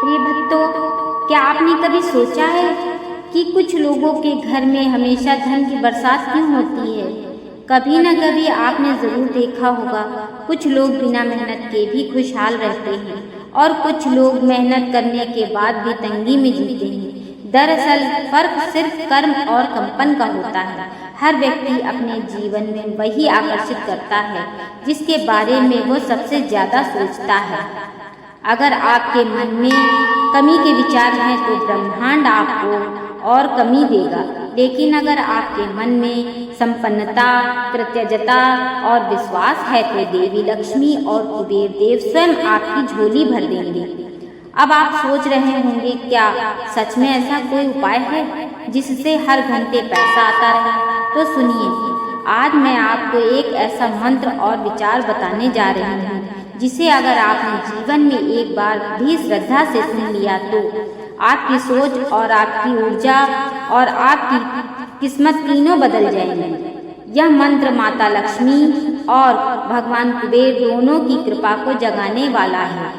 प्रिय भक्तों, क्या आपने कभी सोचा है कि कुछ लोगों के घर में हमेशा धन की बरसात क्यों होती है? कभी न कभी आपने ज़रूर देखा होगा, कुछ लोग बिना मेहनत के भी खुशहाल रहते हैं और कुछ लोग मेहनत करने के बाद भी तंगी में जीते हैं। दरअसल फर्क सिर्फ कर्म और कंपन का होता है। हर व्यक्ति अपने जीवन में वही आकर्षित करता है जिसके बारे में वो सबसे ज़्यादा सोचता है। अगर आपके मन में कमी के विचार हैं तो ब्रह्मांड आपको और कमी देगा, लेकिन अगर आपके मन में संपन्नता, कृतज्ञता और विश्वास है तो देवी लक्ष्मी और कुबेर देव स्वयं आपकी झोली भर देंगे। अब आप सोच रहे होंगे, क्या सच में ऐसा कोई उपाय है जिससे हर घंटे पैसा आता रहे? तो सुनिए, आज मैं आपको एक ऐसा मंत्र और विचार बताने जा रही हूँ जिसे अगर आपने जीवन में एक बार भी श्रद्धा से सुन लिया तो आपकी सोच और आपकी ऊर्जा और आपकी किस्मत तीनों बदल जाएंगी। यह मंत्र माता लक्ष्मी और भगवान कुबेर दोनों की कृपा को जगाने वाला है।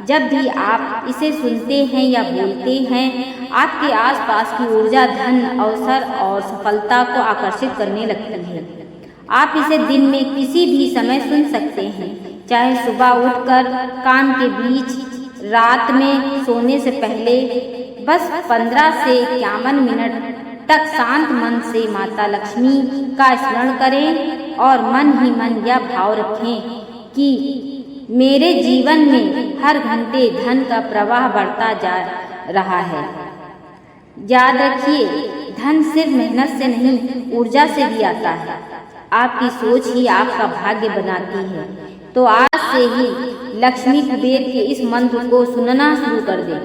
जब भी आप इसे सुनते हैं या बोलते हैं, आपके आसपास की ऊर्जा धन, अवसर और सफलता को आकर्षित करने लगती है। आप इसे दिन में किसी भी समय सुन सकते हैं, चाहे सुबह उठकर, काम के बीच, रात में सोने से पहले। बस 15 से 51 मिनट तक शांत मन से माता लक्ष्मी का स्मरण करें और मन ही मन यह भाव रखें कि मेरे जीवन में हर घंटे धन का प्रवाह बढ़ता जा रहा है। याद रखिए, धन सिर्फ मेहनत से नहीं, ऊर्जा से भी आता है। आपकी सोच ही आपका भाग्य बनाती है। तो आज से ही लक्ष्मी कुबेर के इस मंत्र को सुनना शुरू कर दें,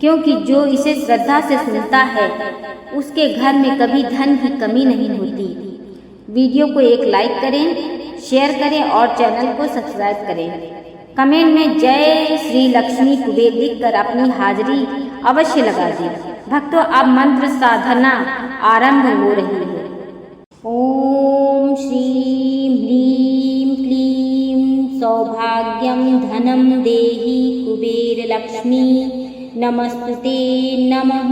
क्योंकि जो इसे श्रद्धा से सुनता है उसके घर में कभी धन की कमी नहीं होती। वीडियो को एक लाइक करें, शेयर करें और चैनल को सब्सक्राइब करें। कमेंट में जय श्री लक्ष्मी कुबेर लिखकर अपनी हाजिरी अवश्य लगा दें। भक्तों, अब मंत्र साधना आरंभ हो रही है। ओम श्रीं ह्रीं क्लीं सौभाग्यं धनं देहि कुबेर लक्ष्मी नमस्तुते नमः।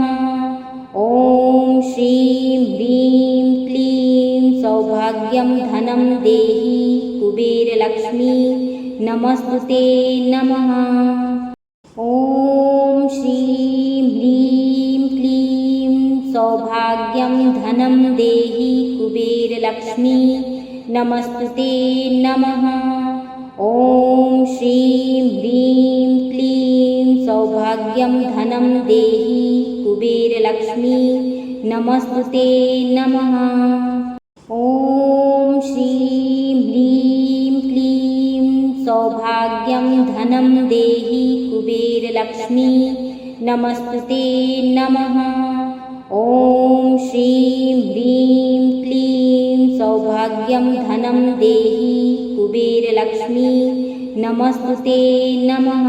ओम श्रीं ह्रीं क्लीं सौभाग्यं धनं देहि कुबेर लक्ष्मी नमस्तुते नमः। ओम श्रीं ह्रीं क्लीं सौभाग्यं धनं देहि कुबेर लक्ष्मी नमस्तुते नमः। ओम श्रीं ह्रीं क्लीं सौभाग्यं धनं देहि कुबेर लक्ष्मी नमस्तुते नमः। ओम श्रीं ह्रीं क्लीं सौभाग्यं धनं देहि कुबेर लक्ष्मी नमस्तुते नमः। ओम श्रीं ह्रीं क्लीं सौभाग्यं धनं देहि कुबेर लक्ष्मी नमस्तुते नमः।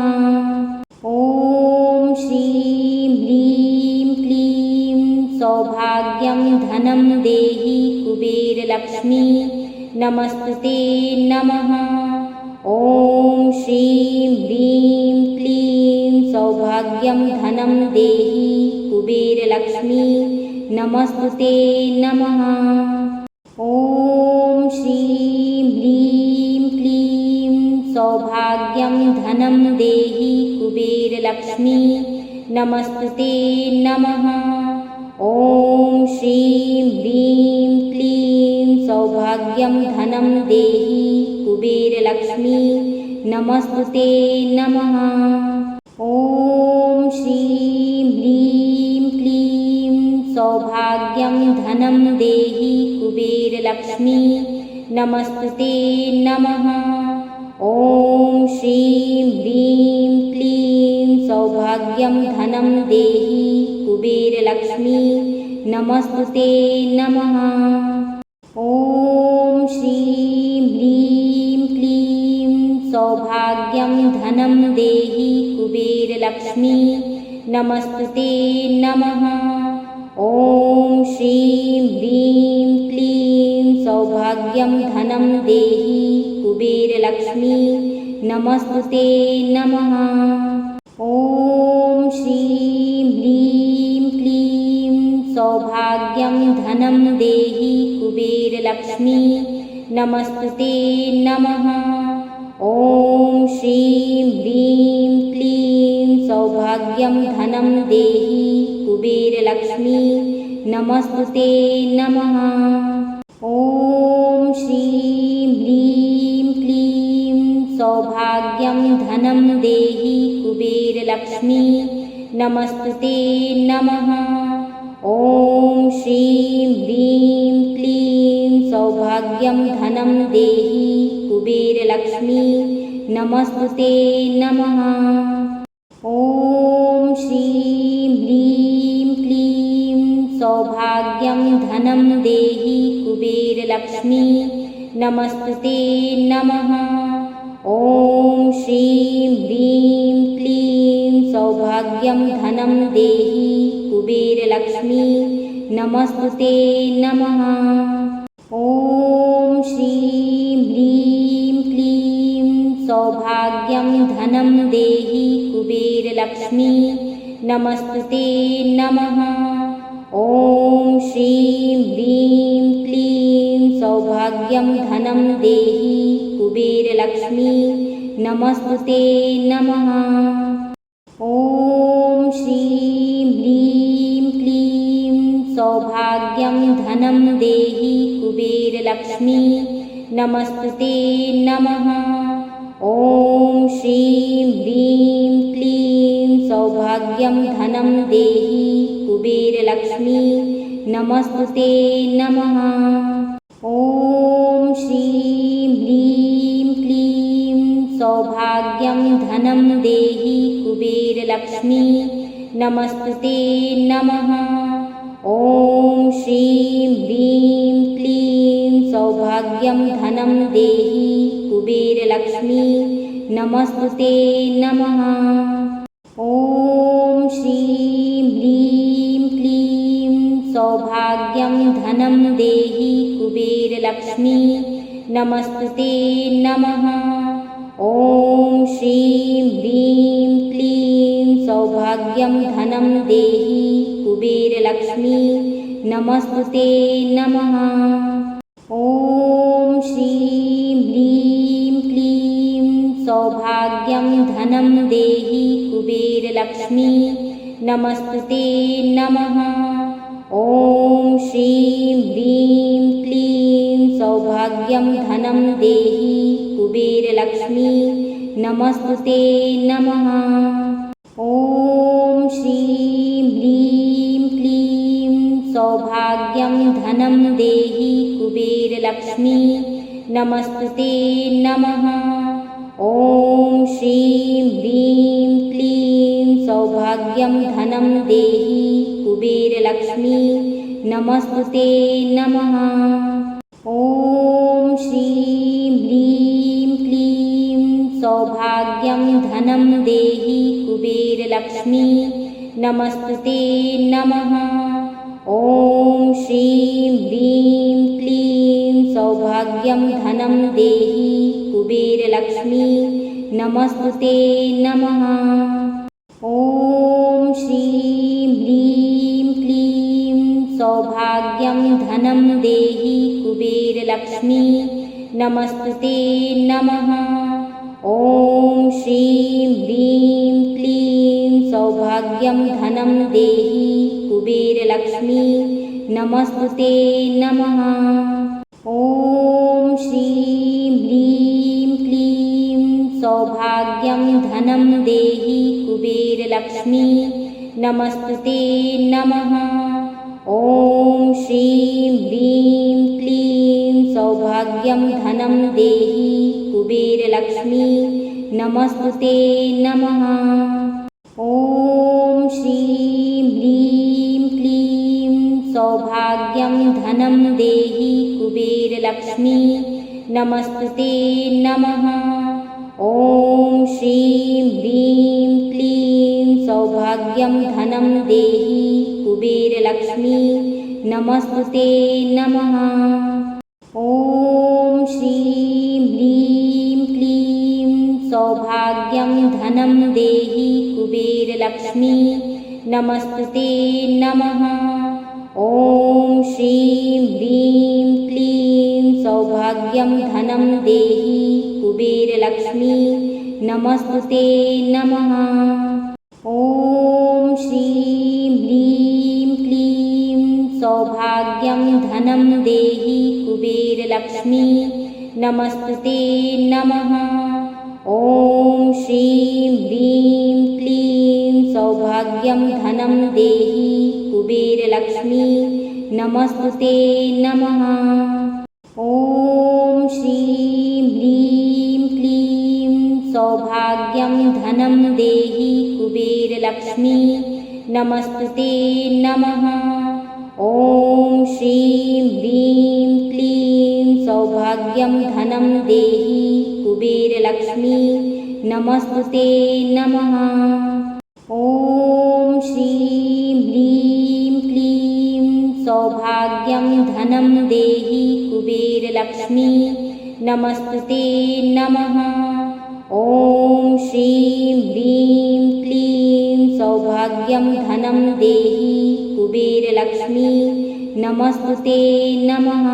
ओम श्रीं ह्रीं क्लीं सौभाग्यं धनं देहि कुबेर लक्ष्मी नमस्तुते नमः। ओम श्रीं ह्रीं क्लीं सौभाग्यं धनं देहि कुबेर लक्ष्मी नमस्तुते नमः। ओम श्रीं ह्रीं क्लीं सौभाग्यं धनं देहि कुबेर लक्ष्मी नमस्तुते नमः। ओम श्रीं ह्रीं क्लीं सौभाग्यं धनं देहि कुबेर लक्ष्मी नमस्तुते नमः। ओम श्रीं ह्रीं क्लीं सौभाग्यं धनं देहि कुबेर लक्ष्मी नमस्तुते नमः। ओम श्रीं ह्रीं क्लीं सौभाग्यं धनं देहि कुबेर लक्ष्मी नमस्तुते नमः। ओम श्रीं ह्रीं क्लीं सौभाग्यं धनं देहि कुबेर लक्ष्मी नमस्तुते नमः। ओम श्रीं ह्रीं क्लीं सौभाग्यं धनं देहि कुबेर लक्ष्मी नमस्तुते नमः। ओम श्रीं ह्रीं क्लीं सौभाग्यं धनं देहि कुबेरलक्ष्मी नमस्तुते नमः। ॐ श्रीं ह्रीं क्लीं सौभाग्यं धनं देहि कुबेरलक्ष्मी नमस्तुते नमः। ॐ श्रीं ह्रीं क्लीं सौभाग्यं धनं देहि कुबेरलक्ष्मी नमस्तुते नमः। ॐ श्रीं ह्रीं क्लीं सौभाग्यं धनं देहि कुबेरलक्ष्मी नमस्तुते नमः। ॐ श्रीं ह्रीं क्लीं सौभाग्यं धनं देहि कुबेरलक्ष्मी नमस्तुते नमः। ॐ श्रीं ह्रीं क्लीं सौभाग्यं धनं देहि कुबेरलक्ष्मी नमस्तुते नमः। ॐ श्रीं ह्रीं क्लीं सौभाग्यं धनं देहि कुबेरलक्ष्मी नमस्तुते नमः। ॐ श्रीं ह्रीं क्लीं सौभाग्यं धनं देहि कुबेरलक्ष्मी नमस्तुते नमः। ॐ श्रीं ह्रीं क्लीं सौभाग्यं धनं देहि कुबेरलक्ष्मी नमस्तुते नमः। ॐ श्रीं ह्रीं क्लीं सौभाग्यं धनं देहि कुबेरलक्ष्मी नमस्तुते नमः। ॐ श्रीं ह्रीं क्लीं सौभाग्यं धनं देहि कुबेरलक्ष्मी नमस्तुते नमः। ॐ श्रीं ह्रीं क्लीं सौभाग्यं धनं देहि कुबेरलक्ष्मी नमस्तुते नमः। ॐ श्रीं ह्रीं क्लीं सौभाग्यं धनं देहि कुबेरलक्ष्मी नमस्तुते नमः। ॐ श्रीं ह्रीं क्लीं सौभाग्यं धनं देहि कुबेरलक्ष्मी नमस्तुते नमः। ॐ श्रीं ह्रीं क्लीं सौभाग्यं धनं देहि कुबेरलक्ष्मी नमस्तुते नमः। ॐ श्रीं ह्रीं क्लीं सौभाग्यं धनं देहि कुबेरलक्ष्मी नमस्तुते नमः। ॐ श्रीं ह्रीं क्लीं सौभाग्यं धनं देहि कुबेरलक्ष्मी नमस्तुते नमः। ॐ श्रीं ह्रीं क्लीं सौभाग्यं धनं देहि कुबेरलक्ष्मी नमस्तुते नमः। ॐ श्रीं ह्रीं क्लीं सौभाग्यं धनं देहि कुबेरलक्ष्मी नमस्तुते नमः। ॐ श्रीं ह्रीं क्लीं सौभाग्यं धनं देहि कुबेरलक्ष्मी नमस्तुते नमः। ॐ श्रीं ह्रीं क्लीं सौभाग्यं धनं देहि कुबेरलक्ष्मी नमस्तुते नमः। ॐ श्रीं ह्रीं क्लीं सौभाग्यं धनं देहि कुबेरलक्ष्मी नमस्तुते नमः। ॐ श्रीं ह्रीं क्लीं सौभाग्यं धनं देहि कुबेरलक्ष्मी नमस्तुते नमः। ॐ श्रीं ह्रीं क्लीं सौभाग्यं धनं देहि कुबेरलक्ष्मी नमस्तुते नमः। ॐ श्रीं ह्रीं क्लीं सौभाग्यं धनं देहि कुबेरलक्ष्मी नमस्तुते नमः। ॐ श्रीं ह्रीं क्लीं सौभाग्यं धनं देहि कुबेरलक्ष्मी नमस्तुते नमः। ॐ श्रीं ह्रीं क्लीं सौभाग्यं धनं देहि कुबेरलक्ष्मी कुबेरलक्ष्मी नमस्तुते नमः। ॐ श्रीं ह्रीं क्लीं सौभाग्यं धनं देहि कुबेरलक्ष्मी नमस्तुते नमः। ॐ श्रीं ह्रीं क्लीं सौभाग्यं धनं देहि कुबेरलक्ष्मी नमस्तुते नमः। ॐ श्रीं ह्रीं क्लीं सौभाग्यं धनं देहि कुबेरलक्ष्मी नमस्तुते नमः। ॐ श्रीं ह्रीं क्लीं सौभाग्यं धनं देहि कुबेरलक्ष्मी नमस्तुते नमः। ॐ श्रीं ह्रीं क्लीं सौभाग्यं धनं देहि कुबेरलक्ष्मी नमस्तुते नमः। ॐ श्रीं ह्रीं क्लीं सौभाग्यं धनं देहि कुबेरलक्ष्मी नमस्तुते नमः। ॐ श्रीं ह्रीं क्लीं सौभाग्यं धनं देहि कुबेरलक्ष्मी नमस्तुते नमः।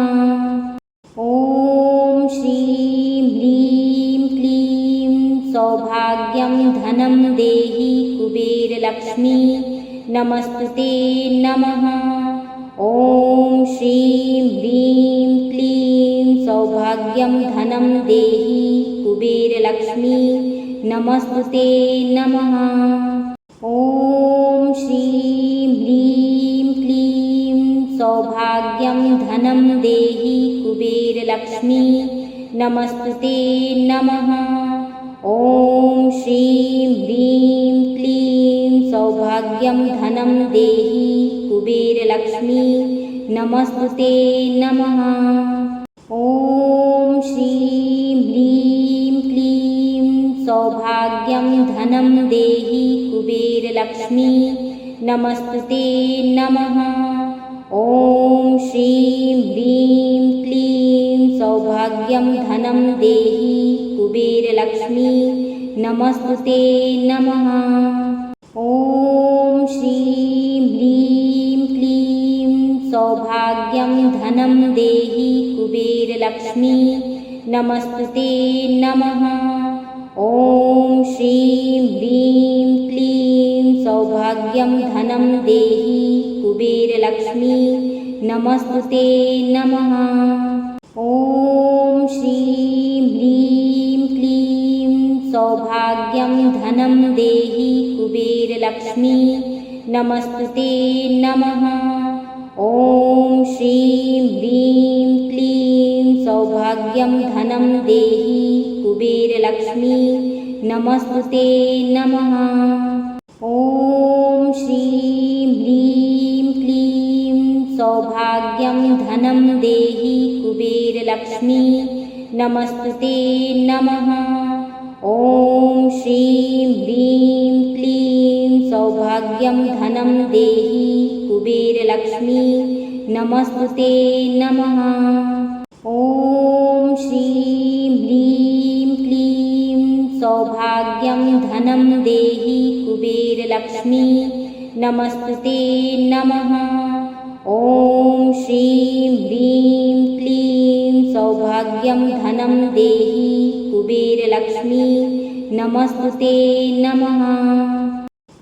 ॐ श्रीं ह्रीं क्लीं सौभाग्यं धनं देहि कुबेरलक्ष्मी नमस्तुते नमः। ॐ श्रीं ह्रीं क्लीं सौभाग्यं धनं देहि कुबेरलक्ष्मी नमस्तुते नमः। ॐ श्रीं ह्रीं क्लीं सौभाग्यं धनं देहि कुबेरलक्ष्मी नमस्तुते नमः। ॐ श्रीं ह्रीं क्लीं सौभाग्यं धनं देहि कुबेरलक्ष्मी नमस्तुते नमः। ॐ श्रीं ह्रीं क्लीं सौभाग्यं धनं देहि कुबेरलक्ष्मी नमस्तुते नमः। ॐ श्रीं ह्रीं क्लीं सौभाग्यं धनं देहि कुबेरलक्ष्मी नमस्तुते नमः। ॐ श्रीं ह्रीं क्लीं सौभाग्यं धनं देहि कुबेरलक्ष्मी नमस्तुते नमः। ॐ श्रीं ह्रीं क्लीं सौभाग्यं धनं देहि कुबेरलक्ष्मी नमस्तुते नमः। ॐ श्रीं ह्रीं क्लीं सौभाग्यं धनं देहि कुबेरलक्ष्मी नमस्तुते नमः। ॐ श्रीं ह्रीं क्लीं सौभाग्यं धनं देहि कुबेरलक्ष्मी नमस्तुते नमः। ॐ श्रीं ह्रीं क्लीं सौभाग्यं धनं देहि कुबेरलक्ष्मी नमस्तुते नमः। ॐ श्रीं ह्रीं क्लीं सौभाग्यं धनं देहि कुबेरलक्ष्मी नमस्तुते नमः। ॐ श्रीं ह्रीं क्लीं सौभाग्यं धनं देहि कुबेरलक्ष्मी नमस्तुते नमः। ॐ श्रीं ह्रीं क्लीं सौभाग्यं धनं देहि कुबेरलक्ष्मी नमस्तुते नमः।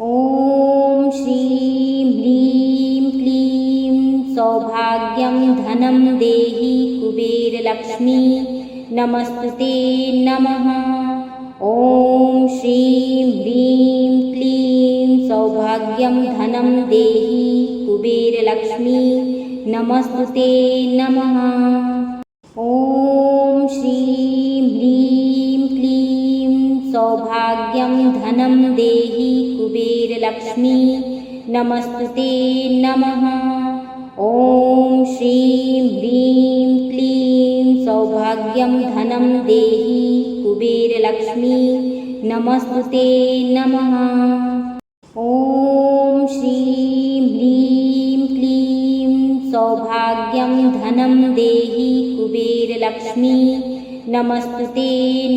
ॐ श्रीं ह्रीं क्लीं सौभाग्यं धनं देहि कुबेरलक्ष्मी नमस्तुते नमः। ॐ श्रीं ह्रीं क्लीं सौभाग्यं धनं देहि कुबेरलक्ष्मी नमस्तुते नमः। ॐ श्रीं ह्रीं क्लीं सौभाग्यं धनं देहि कुबेरलक्ष्मी नमस्तुते नमः। ॐ श्रीं ह्रीं क्लीं सौभाग्यं धनं देहि कुबेरलक्ष्मी नमस्तुते नमः। ॐ श्रीं ह्रीं क्लीं सौभाग्यं धनं देहि कुबेरलक्ष्मी नमस्तुते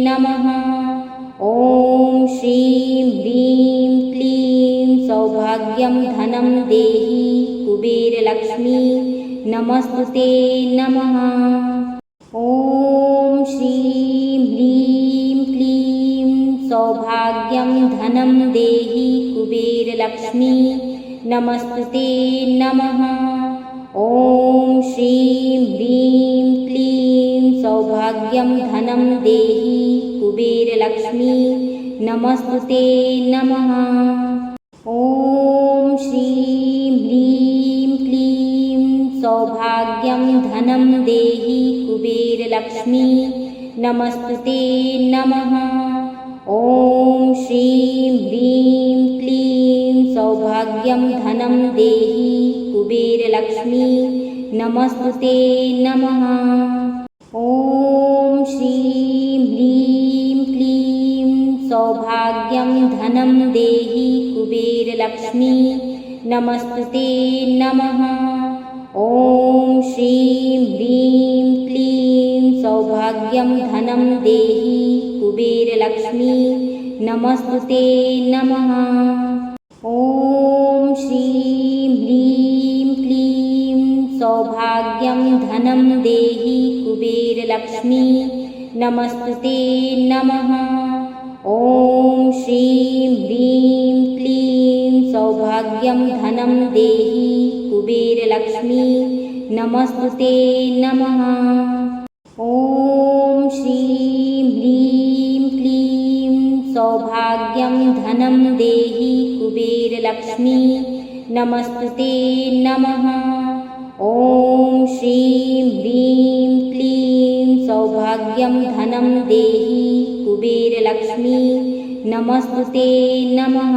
नमः। ॐ श्रीं ह्रीं क्लीं सौभाग्यं धनं देहि कुबेरलक्ष्मी नमस्तुते नमः। ॐ श्रीं ह्रीं क्लीं सौभाग्यं धनं देहि कुबेरलक्ष्मी नमस्तुते नमः। ॐ श्रीं ह्रीं क्लीं सौभाग्यं धनं देहि कुबेरलक्ष्मी नमस्तुते नमः। ॐ श्रीं ह्रीं क्लीं सौभाग्यं धनं देहि कुबेरलक्ष्मी नमस्तुते नमः। ॐ श्रीं ह्रीं क्लीं सौभाग्यं धनं देहि कुबेरलक्ष्मी नमस्तुते नमः। ॐ श्रीं ह्रीं क्लीं सौभाग्यं धनं देहि कुबेरलक्ष्मी नमस्तुते नमः। ॐ श्रीं ह्रीं क्लीं सौभाग्यं धनं देहि कुबेरलक्ष्मी नमस्तुते नमः। ॐ श्रीं ह्रीं क्लीं सौभाग्यं धनं देहि कुबेरलक्ष्मी नमस्तुते नमः। ॐ श्रीं ह्रीं क्लीं सौभाग्यं धनं देहि कुबेरलक्ष्मी नमस्तुते नमः। ॐ श्रीं ह्रीं क्लीं सौभाग्यं धनं देहि कुबेरलक्ष्मी नमस्तुते नमः। ॐ श्रीं ह्रीं क्लीं सौभाग्यं धनं देहि कुबेरलक्ष्मी नमस्तुते नमः।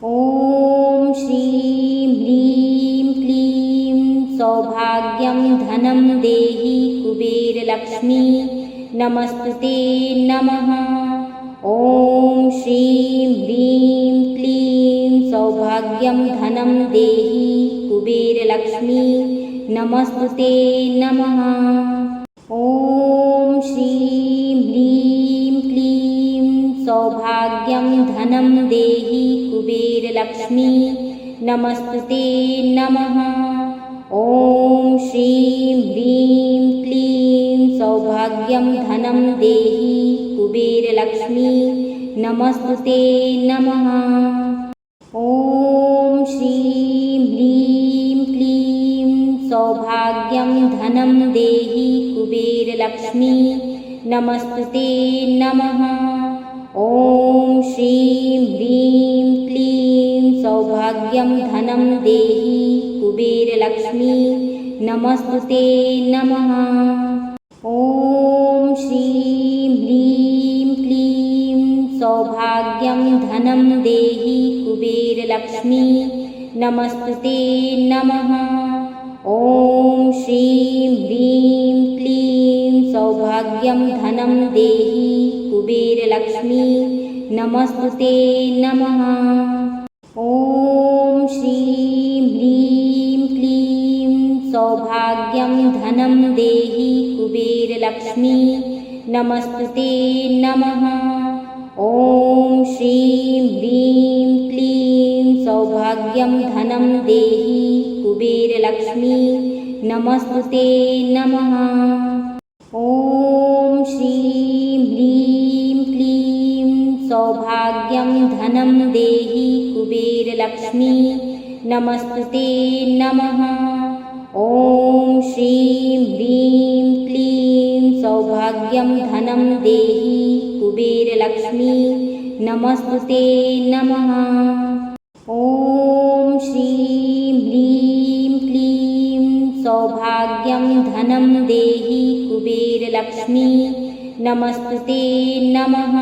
ॐ श्रीं ह्रीं क्लीं सौभाग्यं धनं देहि कुबेरलक्ष्मी नमस्तुते नमः। ॐ श्रीं ह्रीं क्लीं सौभाग्यं धनं देहि कुबेरलक्ष्मी नमस्तुते नमः। ॐ श्रीं ह्रीं क्लीं सौभाग्यं धनं देहि कुबेरलक्ष्मी नमस्तुते नमः। ॐ श्रीं ह्रीं क्लीं सौभाग्यं धनं देहि कुबेरलक्ष्मी नमस्तुते नमः। ॐ श्रीं ह्रीं क्लीं सौभाग्यं धनं देहि कुबेरलक्ष्मी नमस्तुते नमः। ॐ श्रीं ह्रीं क्लीं सौभाग्यं धनं देहि कुबेरलक्ष्मी नमस्तुते नमः। ॐ श्रीं ह्रीं क्लीं सौभाग्यं धनं देहि कुबेरलक्ष्मी नमस्तुते नमः। ॐ श्रीं ह्रीं क्लीं सौभाग्यं धनं देहि कुबेरलक्ष्मी नमस्तुते नमः। ॐ श्रीं ह्रीं क्लीं सौभाग्यं धनं देहि कुबेरलक्ष्मी नमस्तुते नमः। ॐ श्रीं ह्रीं क्लीं सौभाग्यं धनं देहि कुबेरलक्ष्मी नमस्तुते नमः। ॐ श्रीं ह्रीं क्लीं सौभाग्यं धनं देहि कुबेरलक्ष्मी नमस्तुते नमः। ॐ श्रीं ह्रीं क्लीं सौभाग्यं धनं देहि कुबेरलक्ष्मी नमस्तुते नमः। ॐ श्रीं ह्रीं क्लीं सौभाग्यं धनं देहि कुबेरलक्ष्मी नमस्तुते नमः।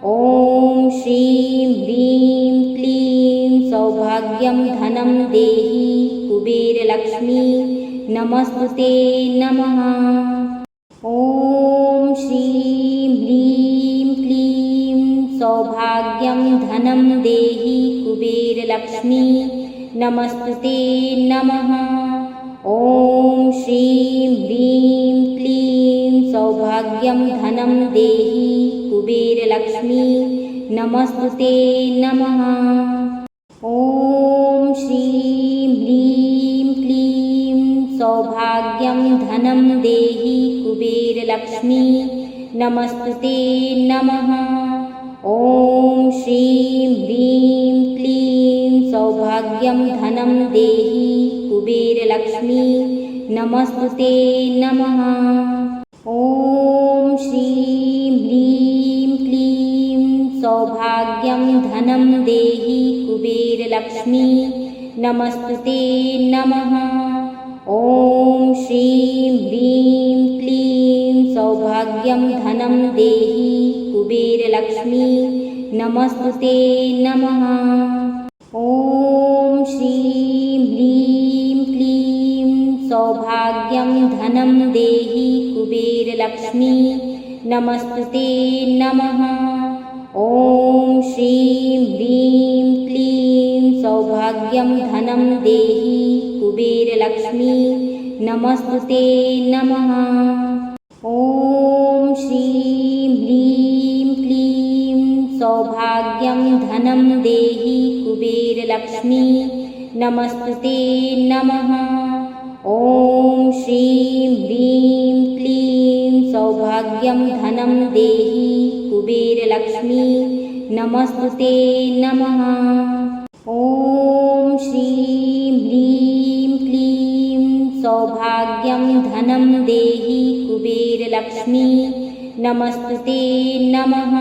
ॐ श्रीं ह्रीं क्लीं सौभाग्यं धनं देहि कुबेरलक्ष्मी नमस्तुते नमः। ॐ श्रीं ह्रीं क्लीं सौभाग्यं धनं देहि कुबेरलक्ष्मी नमस्तुते नमः। ॐ श्रीं ह्रीं क्लीं सौभाग्यं धनं देहि कुबेरलक्ष्मी नमस्तुते नमः। श्रीं ह्रीं क्लीं सौभाग्यं धनं देहि कुबेरलक्ष्मी नमस्तुते नमः। ॐ श्रीं ह्रीं क्लीं सौभाग्यं धनं देहि कुबेरलक्ष्मी नमस्तुते नमः। ॐ श्रीं ह्रीं क्लीं सौभाग्यं धनं देहि कुबेरलक्ष्मी नमस्तुते नमः। ॐ श्रीं ह्रीं क्लीं सौभाग्यं धनं देहि कुबेरलक्ष्मी नमस्तुते नमः। ॐ श्रीं ह्रीं क्लीं सौभाग्यं धनं देहि कुबेरलक्ष्मी नमस्तुते नमः। ॐ श्रीं ह्रीं क्लीं सौभाग्यं धनं देहि कुबेरलक्ष्मी नमस्तुते नमः। ॐ श्रीं ह्रीं क्लीं सौभाग्यं धनं देहि कुबेरलक्ष्मी नमस्तुते नमः। ॐ श्रीं ह्रीं क्लीं सौभाग्यं धनं देहि कुबेरलक्ष्मी नमस्तुते नमः। ॐ श्रीं ह्रीं क्लीं सौभाग्यं धनं देहि कुबेरलक्ष्मी नमस्तुते नमः।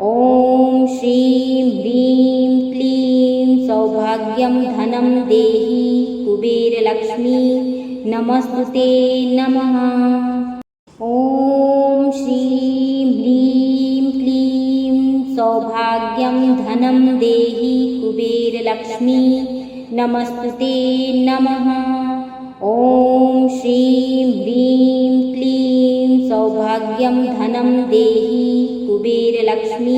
ॐ श्रीं ह्रीं क्लीं सौभाग्यं धनं देहि कुबेरलक्ष्मी नमस्तुते नमः। ॐ श्रीं ह्रीं क्लीं सौभाग्यं धनं देहि कुबेरलक्ष्मी नमस्तुते नमः। ॐ श्रीं ह्रीं क्लीं सौभाग्यं धनं देहि कुबेरलक्ष्मी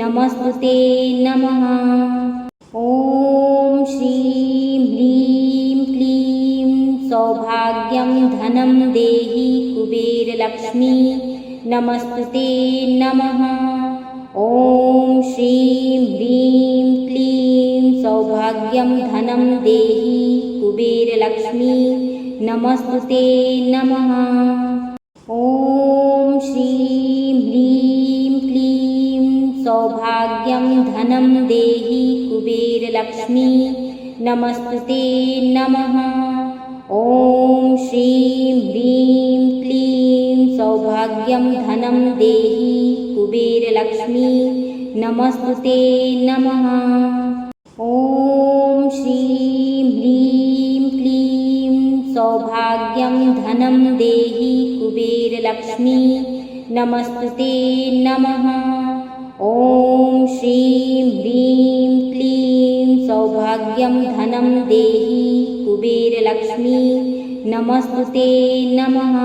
नमस्तुते नमः। ॐ श्रीं ह्रीं क्लीं सौभाग्यं धनं देहि कुबेरलक्ष्मी नमस्तुते नमः। ॐ श्रीं ह्रीं क्लीं सौभाग्यं धनं देहि कुबेरलक्ष्मी नमस्तुते नमः। ॐ श्रीं ह्रीं क्लीं सौभाग्यं धनं देहि कुबेरलक्ष्मी नमस्तुते नमः। ॐ श्रीं ह्रीं क्लीं सौभाग्यं धनं देहि कुबेरलक्ष्मी नमस्तुते नमः। ॐ श्रीं ह्रीं क्लीं सौभाग्यं धनं देहि कुबेरलक्ष्मी नमस्तुते नमः। ॐ श्रीं ह्रीं क्लीं सौभाग्यं धनं देहि कुबेरलक्ष्मी नमस्तुते नमः।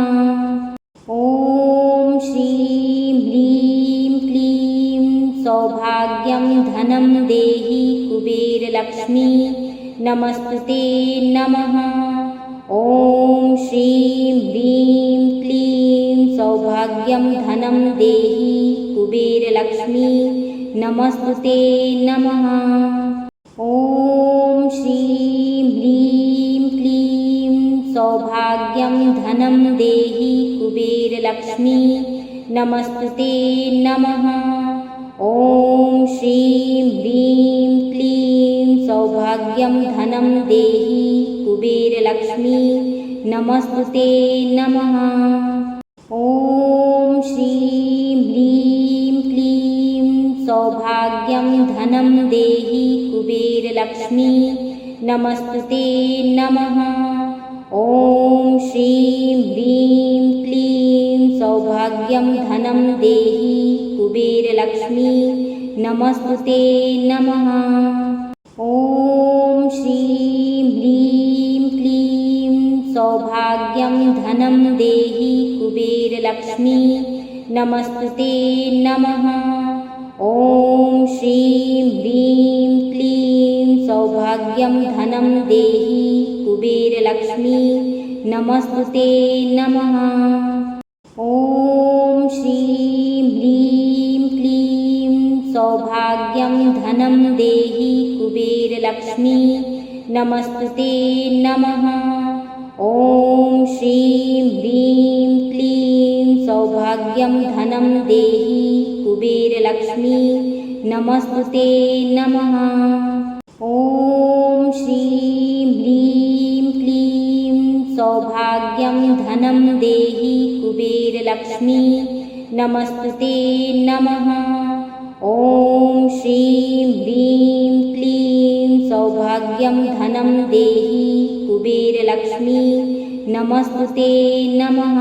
ॐ श्रीं ह्रीं क्लीं सौभाग्यं धनं देहि कुबेरलक्ष्मी नमस्तुते नमः। ॐ श्रीं ह्रीं क्लीं सौभाग्यं धनं देहि कुबेरलक्ष्मी नमस्तुते नमः। ॐ श्रीं ह्रीं क्लीं सौभाग्यं धनं देहि कुबेरलक्ष्मी नमस्तुते नमः। ॐ श्रीं ह्रीं क्लीं सौभाग्यं धनं देहि कुबेरलक्ष्मी नमस्तुते नमः। ॐ श्रीं ह्रीं क्लीं सौभाग्यं धनं देहि कुबेरलक्ष्मी नमस्तुते नमः। ॐ श्रीं ह्रीं क्लीं सौभाग्यं धनं देहि कुबेरलक्ष्मी नमस्तुते नमः। ॐ श्रीं ह्रीं क्लीं सौभाग्यं धनं देहि कुबेरलक्ष्मी नमस्तुते नमः। ॐ श्रीं ह्रीं क्लीं सौभाग्यं धनं देहि कुबेरलक्ष्मी नमस्तुते नमः। ॐ श्रीं ह्रीं क्लीं सौभाग्यं धनं देहि देहि कुबेरलक्ष्मी नमस्तुते नमः। ॐ श्रीं ह्रीं क्लीं सौभाग्यं धनं देहि कुबेरलक्ष्मी नमस्तुते नमः। ॐ श्रीं ह्रीं क्लीं सौभाग्यं धनं देहि कुबेरलक्ष्मी नमस्तुते नमः। ॐ श्रीं ह्रीं क्लीं सौभाग्यं धनं देहि कुबेरलक्ष्मी नमस्तुते नमः।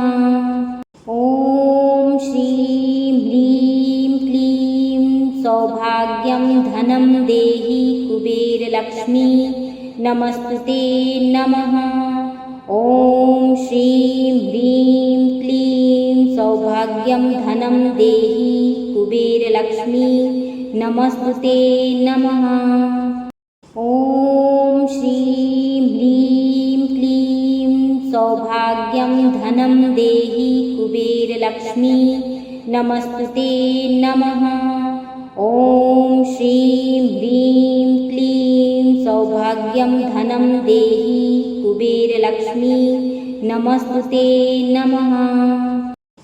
ॐ श्रीं ह्रीं क्लीं सौभाग्यं धनं देहि कुबेरलक्ष्मी नमस्तुते नमः। ॐ श्रीं ह्रीं क्लीं सौभाग्यं धनं देहि कुबेरलक्ष्मी नमस्तुते नमः। ॐ श्रीं ह्रीं क्लीं सौभाग्यं धनं देहि कुबेरलक्ष्मी नमस्तुते नमः। ॐ श्रीं ह्रीं क्लीं सौभाग्यं धनं देहि कुबेरलक्ष्मी नमस्तुते नमः।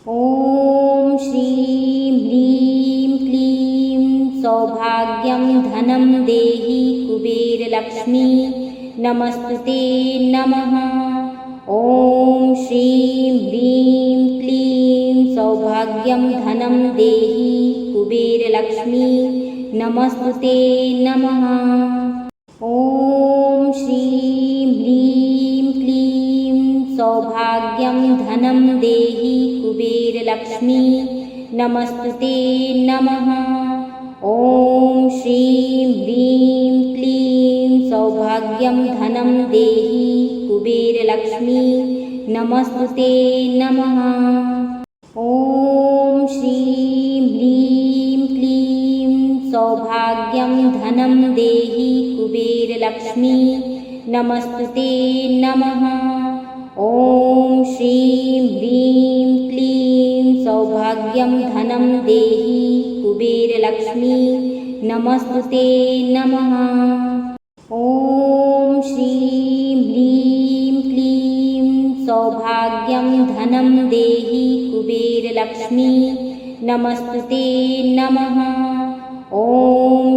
ॐ श्रीं ह्रीं क्लीं सौभाग्यं धनं देहि कुबेरलक्ष्मी नमस्तुते नमः। ॐ श्रीं ह्रीं क्लीं सौभाग्यं धनं देहि कुबेरलक्ष्मी नमस्तुते नमः। ॐ श्रीं ह्रीं क्लीं सौभाग्यं धनं देहि कुबेरलक्ष्मी नमस्तुते नमः। ॐ श्रीं ह्रीं क्लीं सौभाग्यं धनं देहि कुबेरलक्ष्मी नमस्तुते नमः। ॐ श्रीं ह्रीं क्लीं सौभाग्यं धनं देहि कुबेरलक्ष्मी नमस्तुते नमः। ॐ श्रीं ह्रीं क्लीं सौभाग्यं धनं देहि कुबेरलक्ष्मी नमस्तुते नमः। ॐ श्रीं ह्रीं क्लीं सौभाग्यं धनं देहि कुबेरलक्ष्मी नमस्तुते नमः। ॐ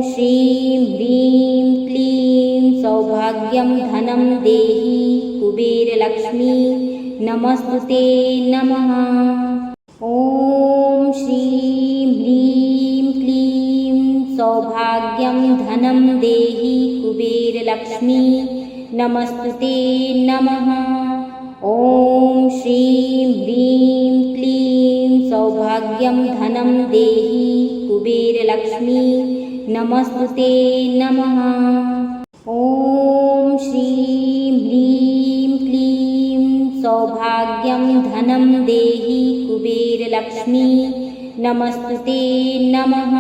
श्रीं ह्रीं क्लीं सौभाग्यं धनं देहि कुबेरलक्ष्मी नमस्तुते नमः। ॐ श्रीं ह्रीं क्लीं सौभाग्यं धनं देहि कुबेरलक्ष्मी नमस्तुते नमः। ॐ श्रीं ह्रीं क्लीं सौभाग्यं धनं देहि कुबेरलक्ष्मी नमस्तुते नमः। ॐ श्रीं ह्रीं क्लीं सौभाग्यं धनं देहि कुबेरलक्ष्मी नमस्तुते नमः।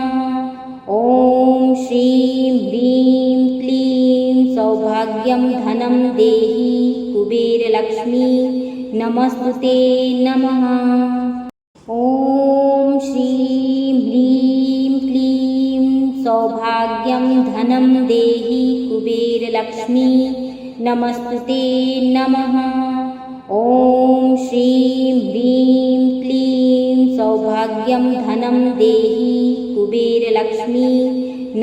ॐ श्रीं ह्रीं क्लीं सौभाग्यं धनं देहि कुबेरलक्ष्मी नमस्तुते नमः। ॐ श्रीं ह्रीं क्लीं सौभाग्यं धनं देहि कुबेरलक्ष्मी नमस्तुते नमः। ॐ श्रीं ह्रीं क्लीं सौभाग्यं धनं देहि कुबेरलक्ष्मी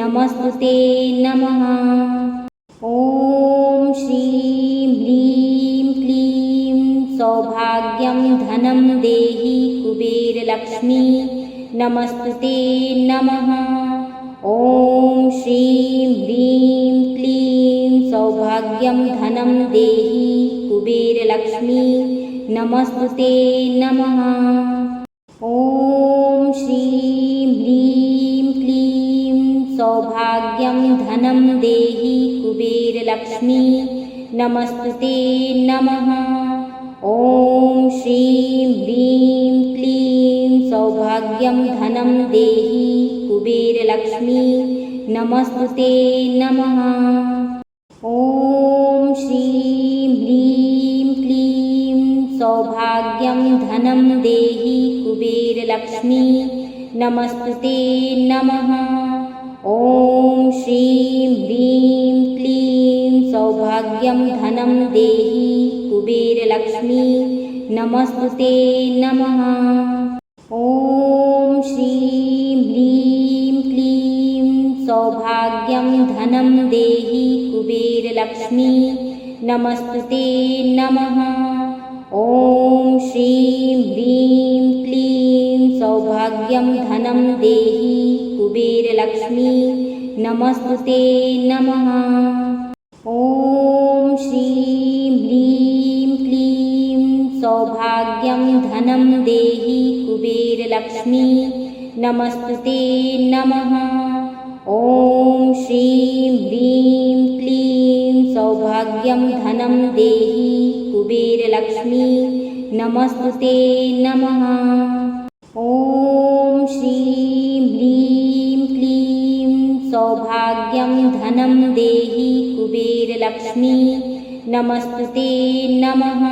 नमस्तुते नमः। ॐ श्रीं ह्रीं क्लीं सौभाग्यं धनं देहि कुबेरलक्ष्मी नमस्तुते नमः। ॐ श्रीं ह्रीं क्लीं सौभाग्यं धनं देहि कुबेरलक्ष्मी नमस्तुते नमः। ॐ श्रीं ह्रीं क्लीं सौभाग्यं धनं देहि कुबेरलक्ष्मी नमस्तुते नमः। ॐ श्रीं ह्रीं क्लीं सौभाग्यं धनं देहि कुबेरलक्ष्मी नमस्तुते नमः। ॐ श्रीं ह्रीं क्लीं सौभाग्यं धनं देहि कुबेरलक्ष्मी नमस्तुते नमः। ॐ श्रीं ह्रीं क्लीं सौभाग्यं धनं देहि कुबेरलक्ष्मी नमस्तुते नमः। ॐ श्रीं ह्रीं क्लीं सौभाग्यं धनं देहि कुबेरलक्ष्मी नमस्तुते नमः। ॐ श्रीं ह्रीं क्लीं सौभाग्यं धनं देहि कुबेरलक्ष्मी नमस्तुते नमः। ॐ श्रीं ह्रीं क्लीं सौभाग्यं धनं देहि कुबेरलक्ष्मी नमस्तुते नमः। ॐ श्रीं ह्रीं क्लीं सौभाग्यं धनं देहि कुबेरलक्ष्मी नमस्तुते नमः। ॐ श्रीं ह्रीं क्लीं सौभाग्यं धनं देहि कुबेरलक्ष्मी नमस्तुते नमः।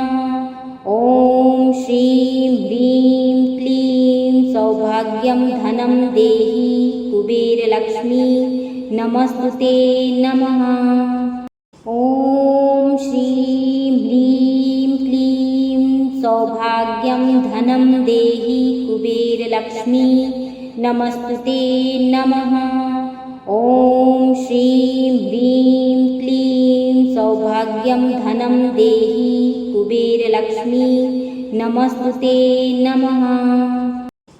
ॐ श्रीं ह्रीं क्लीं सौभाग्यं धनं देहि कुबेरलक्ष्मी नमस्तुते नमः। ॐ श्रीं ह्रीं क्लीं सौभाग्यं धनं देहि कुबेरलक्ष्मी नमस्तुते नमः। ॐ श्रीं ह्रीं क्लीं सौभाग्यं धनं देहि कुबेरलक्ष्मी नमस्तुते नमः।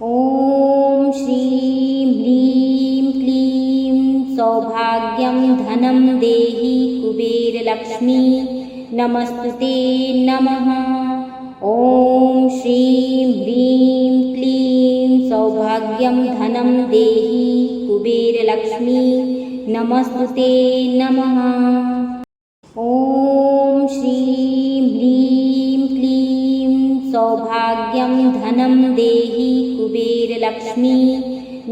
ॐ श्रीं ह्रीं क्लीं सौभाग्यं धनं देहि कुबेरलक्ष्मी नमस्तुते नमः। ॐ श्रीं ह्रीं क्लीं सौभाग्यं धनं देहि कुबेरलक्ष्मी नमस्तुते नमः। ॐ श्रीं ह्रीं क्लीं सौभाग्यं धनं देहि कुबेरलक्ष्मी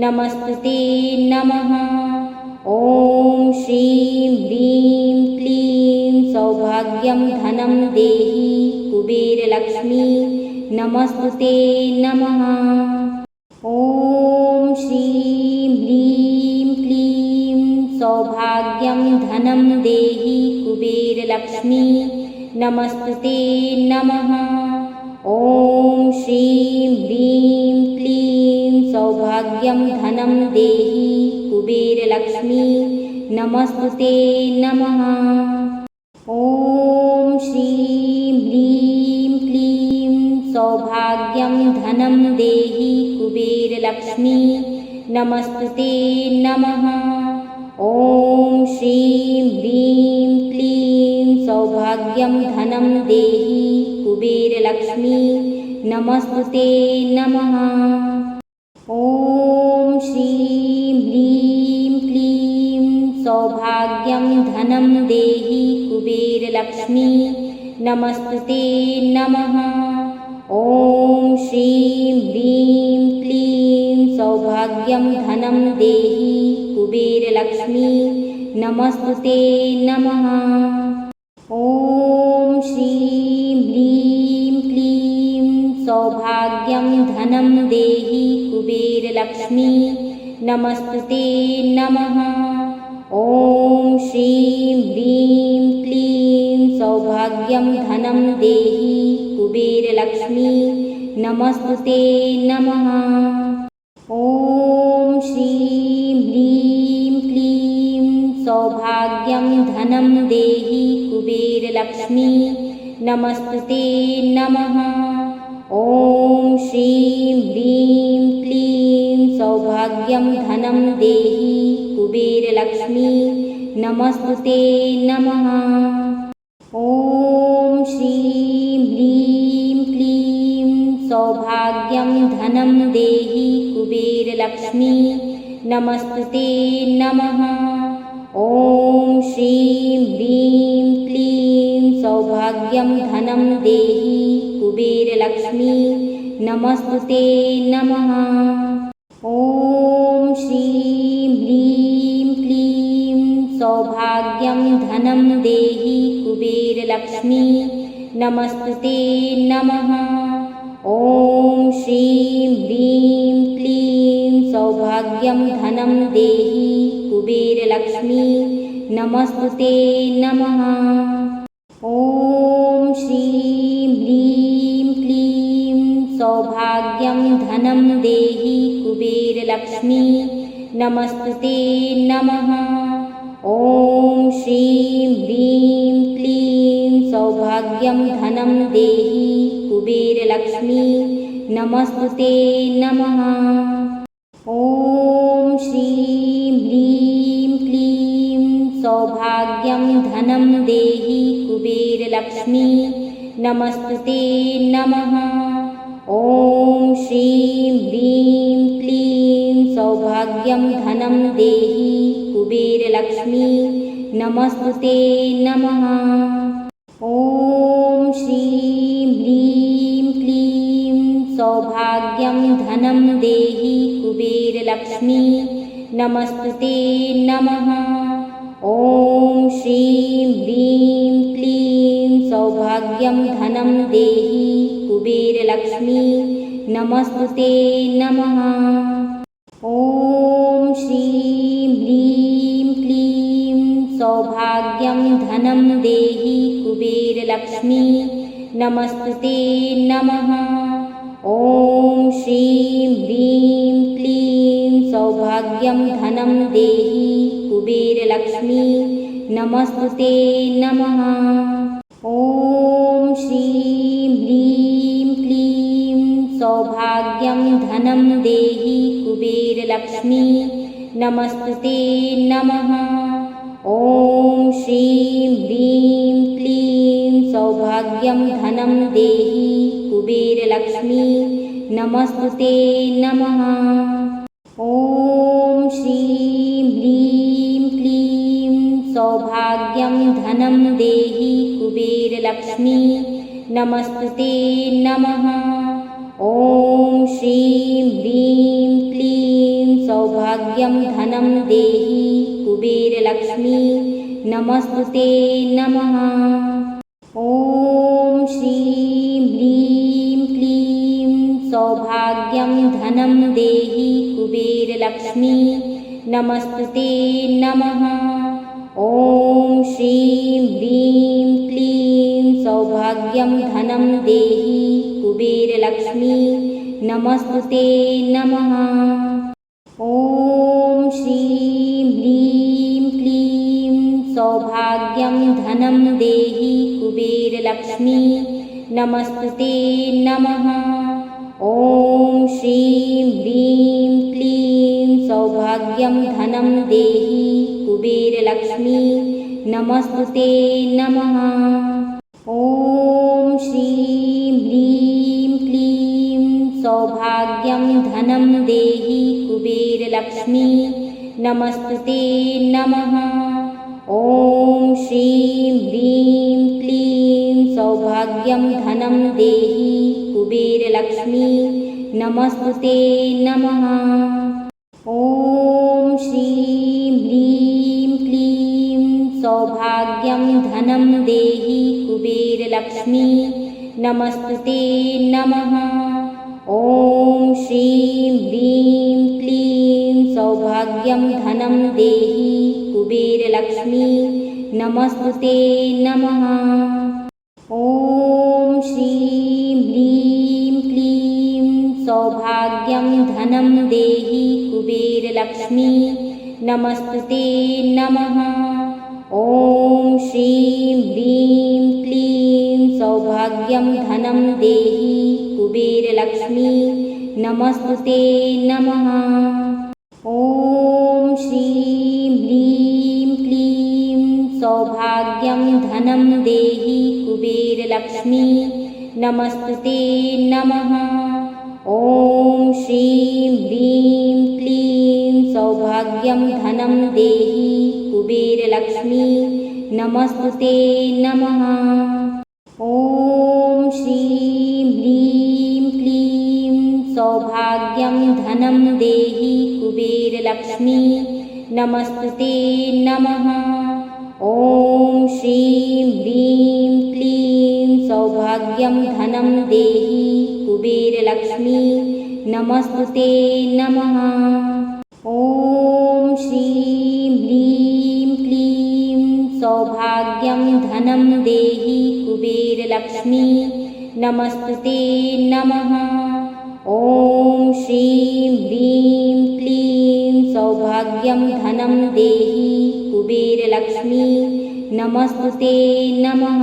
नमस्तुते नमः। ॐ श्रीं ह्रीं क्लीं सौभाग्यं धनं देहि कुबेरलक्ष्मी नमस्तुते नमः। ॐ श्रीं ह्रीं क्लीं सौभाग्यं धनं देहि कुबेरलक्ष्मी नमस्तुते नमः। ॐ श्रीं ह्रीं क्लीं सौभाग्यं धनं देहि कुबेरलक्ष्मी नमस्तुते नमः। ॐ श्रीं ह्रीं क्लीं सौभाग्यं धनं देहि कुबेरलक्ष्मी नमस्तुते नमः। ॐ श्रीं ह्रीं क्लीं सौभाग्यं धनं देहि कुबेरलक्ष्मी नमस्तुते नमः। ॐ श्रीं ह्रीं क्लीं सौभाग्यं धनं देहि कुबेरलक्ष्मी नमस्तुते नमः। ॐ श्रीं ह्रीं क्लीं सौभाग्यं धनं देहि कुबेरलक्ष्मी नमस्तुते नमः। ॐ श्रीं ह्रीं क्लीं सौभाग्यं धनं देहि कुबेरलक्ष्मी नमस्तुते नमः। ॐ श्रीं ह्रीं क्लीं सौभाग्यं धनं देहि कुबेरलक्ष्मी नमस्तुते नमः। ॐ श्रीं ह्रीं क्लीं सौभाग्यं धनं देहि कुबेरलक्ष्मी नमस्तुते नमः। ॐ श्रीं ह्रीं क्लीं सौभाग्यं धनं देहि कुबेरलक्ष्मी नमस्तुते नमः। ॐ श्रीं ह्रीं क्लीं सौभाग्यं धनं देहि कुबेरलक्ष्मी नमस्तुते नमः। ॐ श्रीं ह्रीं क्लीं सौभाग्यं धनं देहि कुबेरलक्ष्मी नमस्तुते नमः। ॐ श्रीं ह्रीं क्लीं सौभाग्यं धनं देहि कुबेरलक्ष्मी नमस्तुते नमः। ॐ श्रीं ह्रीं क्लीं सौभाग्यं धनं देहि कुबेरलक्ष्मी नमस्तुते नमः। ॐ श्रीं ह्रीं क्लीं सौभाग्यं धनं देहि कुबेरलक्ष्मी नमस्तुते नमः। ॐ श्रीं ह्रीं क्लीं सौभाग्यं धनं देहि कुबेरलक्ष्मी नमस्तुते नमः। ॐ श्रीं ह्रीं क्लीं सौभाग्यं धनं देहि कुबेरलक्ष्मी नमस्तुते नमः। ॐ श्रीं ह्रीं क्लीं सौभाग्यं धनं देहि कुबेरलक्ष्मी नमस्तुते नमः। ॐ श्रीं ह्रीं क्लीं सौभाग्यं धनं देहि कुबेरलक्ष्मी नमस्तुते नमः। ॐ श्रीं ह्रीं क्लीं सौभाग्यं धनं देहि कुबेरलक्ष्मी नमस्तुते नमः। ॐ श्रीं ह्रीं क्लीं सौभाग्यं धनं देहि कुबेरलक्ष्मी नमस्तुते नमः। ॐ श्रीं ह्रीं क्लीं सौभाग्यं धनं देहि कुबेरलक्ष्मी नमस्तुते नमः। ॐ श्रीं ह्रीं क्लीं सौभाग्यं धनं देहि कुबेरलक्ष्मी नमस्तुते नमः। ॐ श्रीं ह्रीं क्लीं सौभाग्यं धनं देहि कुबेरलक्ष्मी नमस्तुते नमः। ॐ श्रीं ह्रीं क्लीं सौभाग्यं धनं देहि कुबेरलक्ष्मी नमस्तुते नमः। ॐ श्रीं ह्रीं क्लीं सौभाग्यं धनं देहि कुबेरलक्ष्मी नमस्तुते नमः। ॐ श्रीं ह्रीं क्लीं सौभाग्यं धनं देहि कुबेरलक्ष्मी नमस्तुते नमः। ॐ श्रीं ह्रीं क्लीं सौभाग्यं धनं देहि कुबेरलक्ष्मी नमस्तुते नमः। ॐ श्रीं ह्रीं क्लीं सौभाग्यं धनं देहि कुबेरलक्ष्मी नमस्तुते नमः। ॐ श्रीं ह्रीं क्लीं सौभाग्यं धनं देहि कुबेरलक्ष्मी नमस्तुते नमः। ॐ श्रीं ह्रीं क्लीं सौभाग्यं धनं देहि कुबेरलक्ष्मी नमस्तुते नमः। ॐ श्रीं ह्रीं क्लीं सौभाग्यं धनं देहि कुबेरलक्ष्मी नमस्तुते नमः। ॐ श्रीं ह्रीं क्लीं सौभाग्यं धनं देहि कुबेरलक्ष्मी नमस्तुते नमः। ॐ श्रीं ह्रीं क्लीं सौभाग्यं धनं देहि कुबेरलक्ष्मी नमस्तुते नमः। ॐ श्रीं ह्रीं क्लीं सौभाग्यं धनं देहि कुबेरलक्ष्मी नमस्तुते नमः। ॐ श्रीं ह्रीं क्लीं सौभाग्यं धनं देहि कुबेरलक्ष्मी नमस्तुते नमः। ॐ श्रीं ह्रीं क्लीं सौभाग्यं धनं देहि कुबेरलक्ष्मी नमस्तुते नमः। ॐ श्रीं ह्रीं क्लीं सौभाग्यं धनं देहि कुबेरलक्ष्मी नमस्तुते नमः। ॐ श्रीं ह्रीं क्लीं सौभाग्यं धनं देहि कुबेरलक्ष्मी नमस्तुते नमः। ॐ श्रीं ह्रीं क्लीं सौभाग्यं धनं देहि कुबेरलक्ष्मी नमस्तुते नमः। ॐ श्रीं ह्रीं क्लीं सौभाग्यं धनं देहि कुबेरलक्ष्मी नमस्तुते नमः। ॐ श्रीं ह्रीं क्लीं सौभाग्यं धनं देहि कुबेरलक्ष्मी नमस्तुते नमः।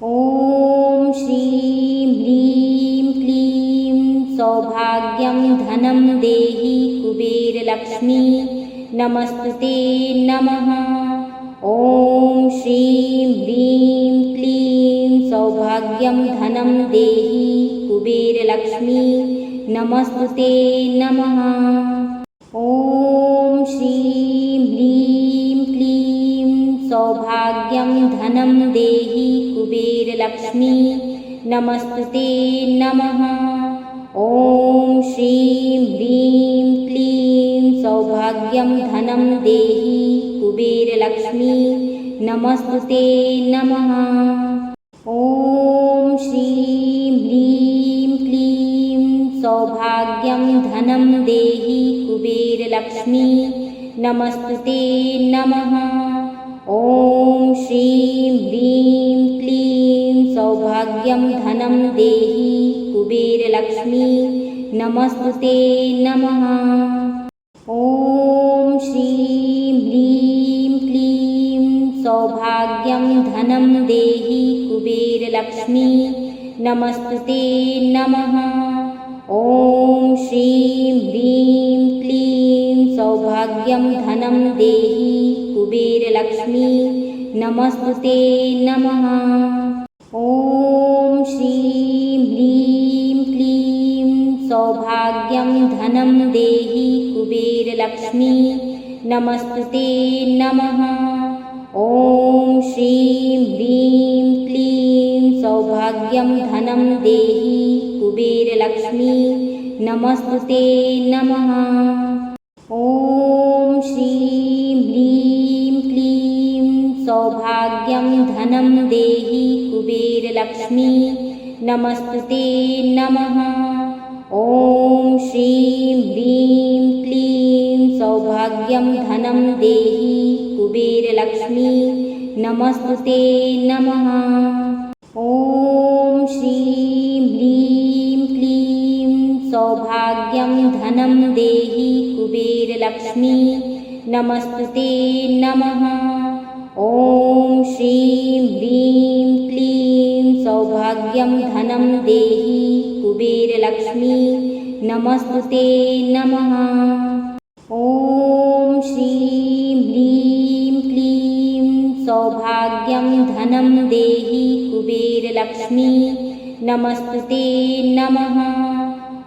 ॐ श्रीं ह्रीं क्लीं सौभाग्यं धनं देहि कुबेरलक्ष्मी नमस्तुते नमः। ॐ श्रीं ह्रीं क्लीं सौभाग्यं धनं देहि कुबेरलक्ष्मी नमस्तुते नमः। ॐ श्रीं ह्रीं क्लीं सौभाग्यं धनं देहि कुबेरलक्ष्मी नमस्तुते नमः। ॐ श्रीं ह्रीं क्लीं सौभाग्यं धनं देहि कुबेरलक्ष्मी नमस्तुते नमः। ॐ श्रीं ह्रीं क्लीं सौभाग्यं धनं देहि कुबेरलक्ष्मी नमस्तुते नमः। ॐ श्रीं ह्रीं क्लीं सौभाग्यं धनं देहि कुबेरलक्ष्मी नमस्तुते नमः। ॐ श्रीं ह्रीं क्लीं सौभाग्यं धनं देहि कुबेरलक्ष्मी नमस्तुते नमः। ॐ श्रीं ह्रीं क्लीं सौभाग्यं धनं देहि कुबेरलक्ष्मी नमस्तुते नमः। ॐ श्रीं ह्रीं क्लीं सौभाग्यं धनं देहि कुबेरलक्ष्मी नमस्तुते नमः। ॐ श्रीं ह्रीं क्लीं सौभाग्यं धनं देहि कुबेरलक्ष्मी नमस्तुते नमः। ॐ श्रीं ह्रीं क्लीं सौभाग्यं धनं देहि कुबेरलक्ष्मी नमस्तुते नमः। ॐ श्रीं ह्रीं क्लीं सौभाग्यं धनं देहि कुबेरलक्ष्मी नमस्तुते नमः। ॐ श्रीं ह्रीं क्लीं सौभाग्यं धनं देहि कुबेरलक्ष्मी नमस्तुते नमः। ॐ श्रीं ह्रीं क्लीं सौभाग्यं धनं देहि कुबेरलक्ष्मी नमस्तुते नमः। ॐ श्रीं ह्रीं क्लीं सौभाग्यं धनं देहि कुबेरलक्ष्मी नमस्तुते नमः।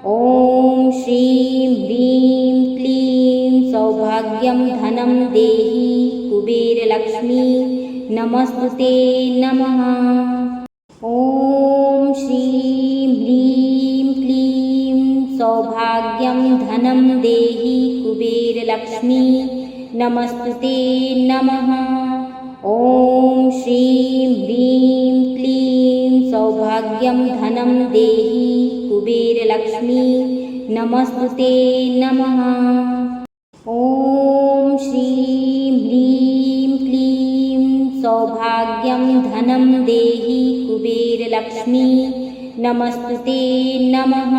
ॐ श्रीं ह्रीं क्लीं सौभाग्यं धनं देहि कुबेरलक्ष्मी नमस्तुते नमः। ॐ श्रीं ह्रीं क्लीं सौभाग्यं धनं देहि कुबेरलक्ष्मी नमस्तुते नमः। ॐ श्रीं ह्रीं क्लीं सौभाग्यं धनं देहि कुबेरलक्ष्मी नमस्तुते नमः। ॐ श्रीं ह्रीं क्लीं सौभाग्यं धनं देहि कुबेरलक्ष्मी नमस्तुते नमः।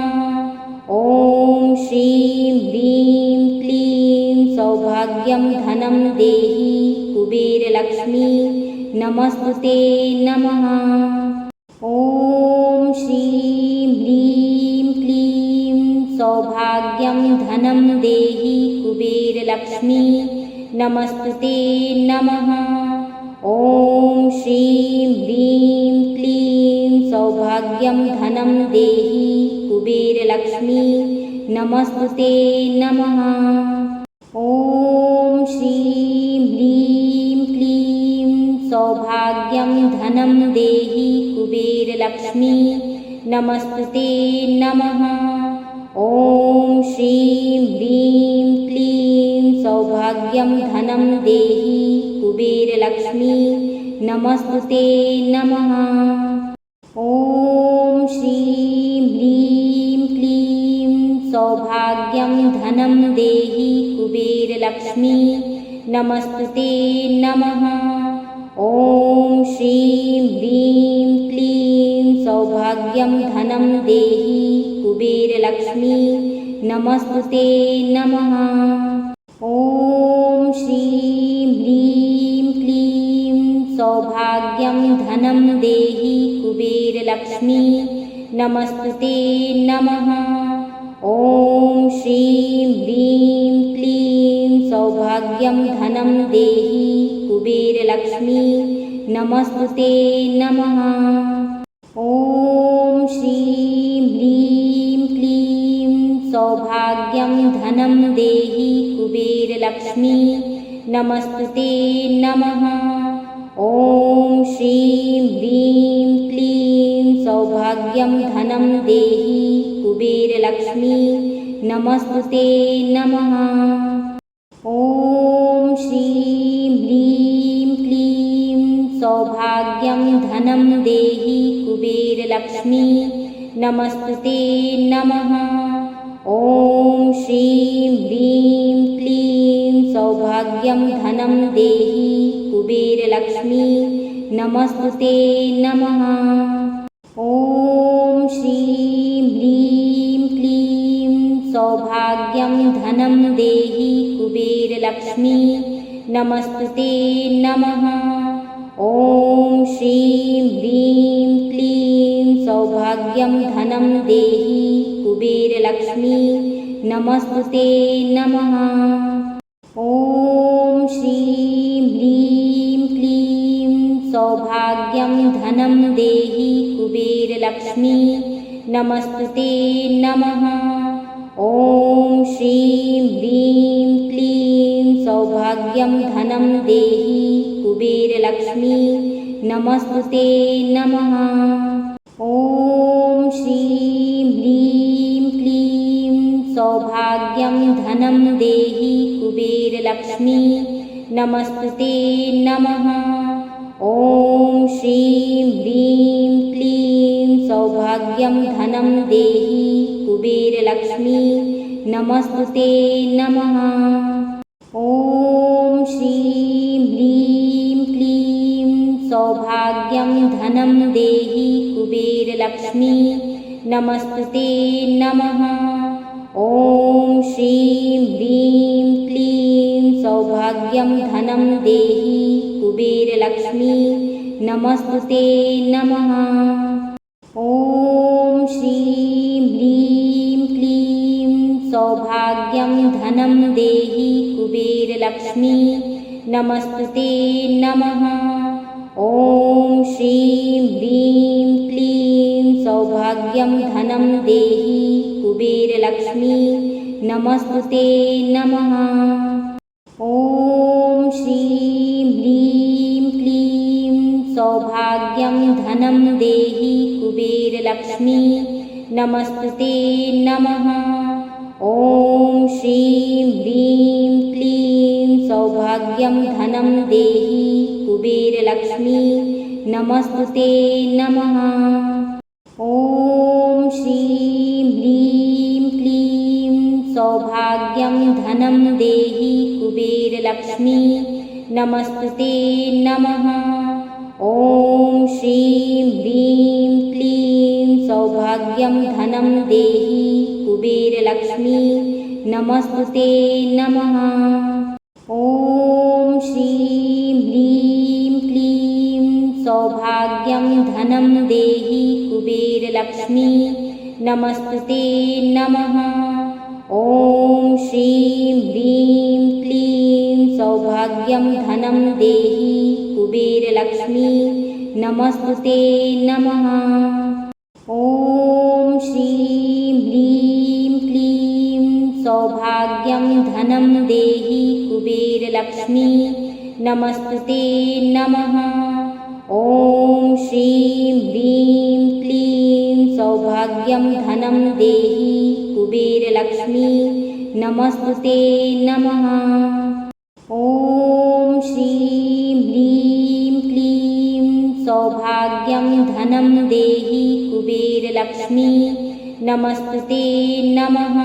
ॐ श्रीं ह्रीं क्लीं सौभाग्यं धनं देहि कुबेरलक्ष्मी नमस्तुते नमः। ॐ श्रीं ह्रीं क्लीं सौभाग्यं धनं देहि कुबेरलक्ष्मी नमस्तुते नमः। ॐ श्रीं ह्रीं क्लीं सौभाग्यं धनं देहि कुबेरलक्ष्मी नमस्तुते नमः। ॐ श्रीं ह्रीं क्लीं सौभाग्यं धनं देहि कुबेरलक्ष्मी नमस्तुते नमः। ॐ श्रीं ह्रीं क्लीं सौभाग्यं धनं देहि कुबेरलक्ष्मी नमस्तुते नमः। ॐ श्रीं ह्रीं क्लीं सौभाग्यं धनं देहि कुबेरलक्ष्मी नमस्तुते नमः। देहि कुबेरलक्ष्मी नमस्तुते नमः। ॐ श्रीं ह्रीं क्लीं सौभाग्यं धनं देहि कुबेरलक्ष्मी नमस्तुते नमः। ॐ श्रीं ह्रीं क्लीं सौभाग्यं धनं देहि कुबेरलक्ष्मी नमस्तुते नमः। ॐ श्रीं ह्रीं क्लीं सौभाग्यं धनं देहि कुबेरलक्ष्मी नमस्तुते नमः। ॐ श्रीं ह्रीं क्लीं सौभाग्यं धनं देहि कुबेरलक्ष्मी नमस्तुते नमः। ॐ श्रीं ह्रीं क्लीं सौभाग्यं धनं देहि कुबेरलक्ष्मी नमस्तुते नमः। ॐ श्रीं ह्रीं क्लीं सौभाग्यं धनं देहि कुबेरलक्ष्मी नमस्तुते नमः। ॐ श्रीं ह्रीं क्लीं सौभाग्यं धनं देहि कुबेरलक्ष्मी नमस्तुते नमः। ॐ श्रीं ह्रीं क्लीं सौभाग्यं धनं देहि कुबेरलक्ष्मी नमस्तुते नमः। ॐ श्रीं ह्रीं क्लीं सौभाग्यं धनं देहि कुबेरलक्ष्मी नमस्तुते नमः। ॐ श्रीं ह्रीं क्लीं सौभाग्यं धनं देहि कुबेरलक्ष्मी नमस्तुते नमः। ॐ श्रीं ह्रीं क्लीं सौभाग्यं धनं देहि कुबेरलक्ष्मी नमस्तुते नमः। ॐ श्रीं ह्रीं क्लीं सौभाग्यं धनं देहि कुबेरलक्ष्मी नमस्तुते नमः। ॐ श्रीं ह्रीं क्लीं सौभाग्यं धनं देहि कुबेरलक्ष्मी नमस्तुते नमः। ॐ श्रीं ह्रीं क्लीं सौभाग्यं धनं देहि कुबेरलक्ष्मी नमस्तुते नमः। ॐ श्रीं ह्रीं क्लीं सौभाग्यं धनं देहि कुबेरलक्ष्मी नमस्तुते नमः। ॐ श्रीं ह्रीं क्लीं सौभाग्यं धनं देहि कुबेरलक्ष्मी नमस्तुते नमः। ॐ श्रीं ह्रीं क्लीं सौभाग्यं धनं देहि कुबेरलक्ष्मी नमस्तुते नमः। ॐ श्रीं ह्रीं क्लीं सौभाग्यं धनं देहि कुबेरलक्ष्मी नमस्तुते नमः। ॐ श्रीं ह्रीं क्लीं सौभाग्यं धनं देहि कुबेरलक्ष्मी नमस्तुते नमः। ॐ श्रीं ह्रीं क्लीं सौभाग्यं धनं देहि कुबेरलक्ष्मी नमस्तुते नमः। ॐ श्रीं ह्रीं क्लीं सौभाग्यं धनं देहि कुबेरलक्ष्मी नमस्तुते नमः। ॐ श्रीं ह्रीं क्लीं सौभाग्यं धनं देहि कुबेरलक्ष्मी नमस्तुते नमः। ॐ श्रीं ह्रीं क्लीं सौभाग्यं धनं देहि कुबेरलक्ष्मी नमस्तुते नमः। ॐ श्रीं ह्रीं क्लीं सौभाग्यं धनं देहि कुबेरलक्ष्मी नमस्तुते नमः। ॐ श्रीं ह्रीं क्लीं सौभाग्यं धनं देहि कुबेरलक्ष्मी नमस्तुते नमः।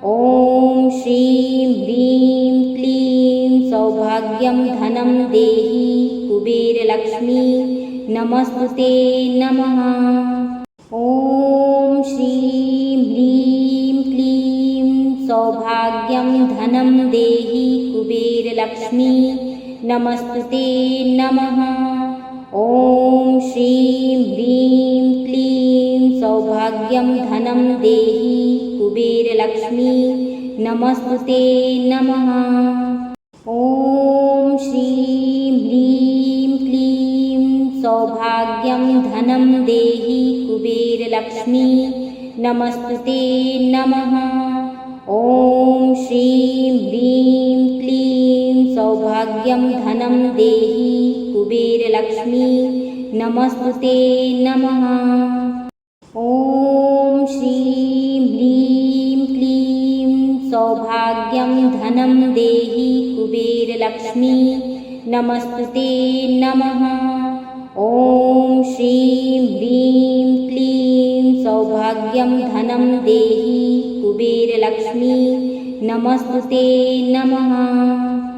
ॐ श्रीं ह्रीं क्लीं सौभाग्यं धनं देहि कुबेरलक्ष्मी नमस्तुते नमः। ॐ श्रीं ह्रीं क्लीं सौभाग्यं धनं देहि कुबेरलक्ष्मी नमस्तुते नमः। ॐ श्रीं ह्रीं क्लीं सौभाग्यं धनं देहि कुबेरलक्ष्मी नमस्तुते नमः। ॐ श्रीं ह्रीं क्लीं सौभाग्यं धनं देहि कुबेरलक्ष्मी नमस्तुते नमः। ॐ श्रीं ह्रीं क्लीं सौभाग्यं धनं देहि कुबेरलक्ष्मी नमस्तुते नमः। ॐ श्रीं ह्रीं क्लीं सौभाग्यं धनं देहि कुबेरलक्ष्मी नमस्तुते नमः। ॐ श्रीं ह्रीं क्लीं सौभाग्यं धनं देहि कुबेरलक्ष्मी नमस्तुते नमः।